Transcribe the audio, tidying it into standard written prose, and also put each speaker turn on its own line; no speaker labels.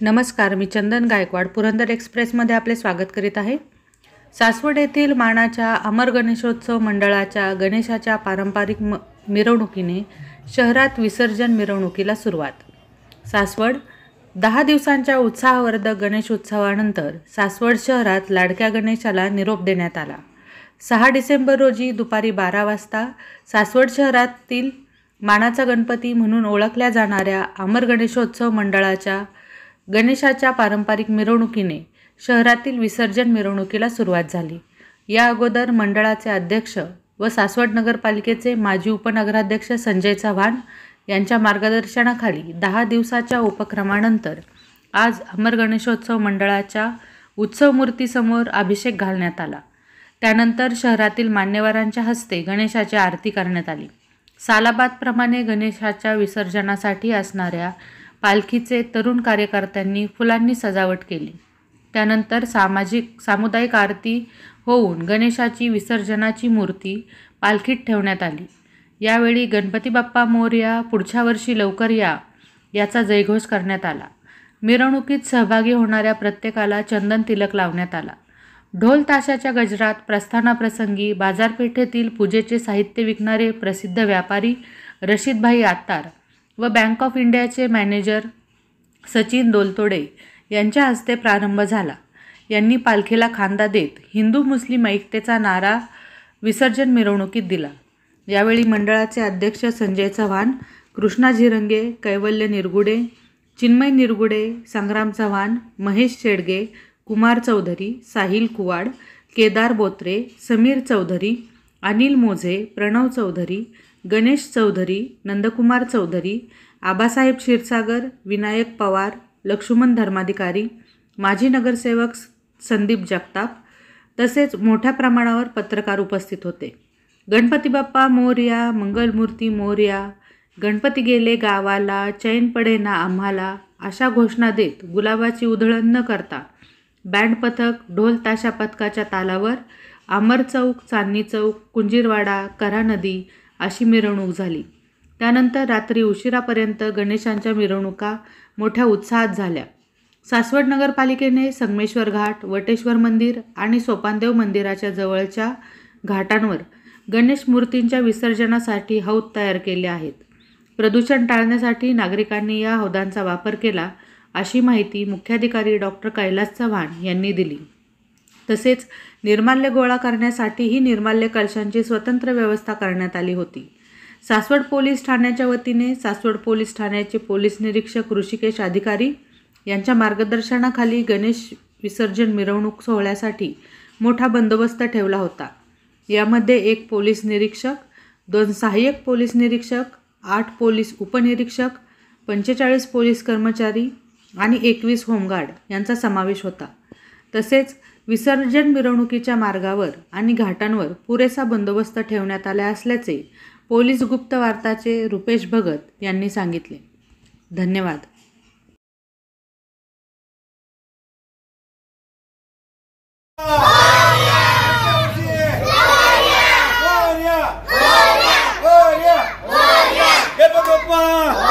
नमस्कार, मी चंदन गायकवाड पुरंदर एक्सप्रेसमध्ये आपले स्वागत करीत आहे। सासवड येथील मानाच्या अमर गणेशोत्सव मंडळाच्या गणेशाच्या पारंपरिक मिरवणुकीने शहरात विसर्जन मिरवणुकीला सुरुवात। सासवड 10 दिवसांच्या उत्साहवर्धक गणेशोत्सवानंतर सासवड शहरात लाडक्या गणेशाला निरोप देण्यात आला। 6 डिसेंबर रोजी दुपारी 12 वाजता सासवड शहरातील मानाचा गणपती म्हणून ओळखल्या जाणाऱ्या अमर गणेशोत्सव मंडळाच्या गणेशाच्या पारंपरिक मिरवणुकीने शहरातील विसर्जन मिरवणुकीला सुरुवात झाली। या अगोदर मंडळाचे अध्यक्ष व सासवड नगरपालिकेचे माजी उपनगराध्यक्ष संजय चव्हाण यांच्या मार्गदर्शनाखाली 10 दिवसाच्या उपक्रमानंतर आज अमर गणेशोत्सव मंडळाच्या उत्सव मूर्तीसमोर अभिषेक घालण्यात आला। त्यानंतर शहरातील मान्यवरांच्या हस्ते गणेशाची आरती करण्यात आली। सालाबादप्रमाणे गणेशाच्या विसर्जनासाठी असणाऱ्या पालखीचे तरुण कार्यकर्त्यांनी फुलांनी सजावट केली। त्यानंतर सामुदायिक आरती होऊन गणेशाची विसर्जनाची मूर्ती पालखीत ठेवण्यात आली। यावेळी गणपती बाप्पा मोरया, पुढच्या वर्षी लवकर या याचा जयघोष करण्यात आला। मिरवणुकीत सहभागी होणाऱ्या प्रत्येकाला चंदन तिलक लावण्यात आला। ढोल ताशाच्या गजरात प्रस्थानाप्रसंगी बाजारपेठेतील पूजेचे साहित्य विकणारे प्रसिद्ध व्यापारी रशीदभाई आत्तार व बँक ऑफ इंडियाचे मॅनेजर सचिन दोलतोडे यांच्या हस्ते प्रारंभ झाला। यांनी पालखीला खांदा देत हिंदू मुस्लिम ऐक्यतेचा नारा विसर्जन मिरवणुकीत दिला। यावेळी मंडळाचे अध्यक्ष संजय चव्हाण, कृष्णा झिरंगे, कैवल्य निरगुडे, चिन्मय निरगुडे, संग्राम चव्हाण, महेश शेडगे, कुमार चौधरी, साहिल कुवाड, केदार बोत्रे, समीर चौधरी, अनिल मोझे, प्रणव चौधरी, गणेश चौधरी, नंदकुमार चौधरी, आबासाहेब क्षीरसागर, विनायक पवार, लक्ष्मण धर्माधिकारी, माजी नगरसेवक संदीप जगताप तसेच मोठ्या प्रमाणावर पत्रकार उपस्थित होते। गणपती बाप्पा मोरया, मंगलमूर्ती मोरया, गणपती गेले गावाला, चैन पडे ना आम्हाला अशा घोषणा देत गुलाबाची उधळण न करता बँड पथक, ढोल ताशा पथकाच्या तालावर अमर चौक, चांदणी चौक, कुंजीरवाडा, करा नदी अशी मिरवणूक झाली। त्यानंतर रात्री उशिरापर्यंत गणेशांच्या मिरवणुका मोठ्या उत्साहात झाल्या। सासवड नगरपालिकेने संगमेश्वर घाट, वटेश्वर मंदिर आणि सोपानदेव मंदिराच्या जवळच्या घाटांवर गणेश मूर्तींच्या विसर्जनासाठी हौद तयार केले आहेत। प्रदूषण टाळण्यासाठी नागरिकांनी या हौदांचा वापर केला अशी माहिती मुख्याधिकारी डॉक्टर कैलास चव्हाण यांनी दिली। तसेच निर्माल्य गोळा करण्यासाठीही निर्माल्य कलशांची स्वतंत्र व्यवस्था करण्यात आली होती। सासवड पोलीस ठाण्याच्या वतीने सासवड पोलीस ठाण्याचे पोलीस निरीक्षक ऋषिकेश अधिकारी यांच्या मार्गदर्शनाखाली गणेश विसर्जन मिरवणूक सोहळ्यासाठी मोठा बंदोबस्त ठेवला होता। यामध्ये 1 पोलीस निरीक्षक, 2 सहाय्यक पोलीस निरीक्षक, 8 पोलीस उपनिरीक्षक, 45 पोलीस कर्मचारी आणि 21 होमगार्ड यांचा समावेश होता। तसेच विसर्जन मिरवणुकीच्या मार्गावर आणि घाटांवर पुरेसा बंदोबस्त ठेवण्यात आला असल्याचे पोलीस गुप्त वार्ताचे रुपेश भगत यांनी सांगितले। धन्यवाद।
Gopal!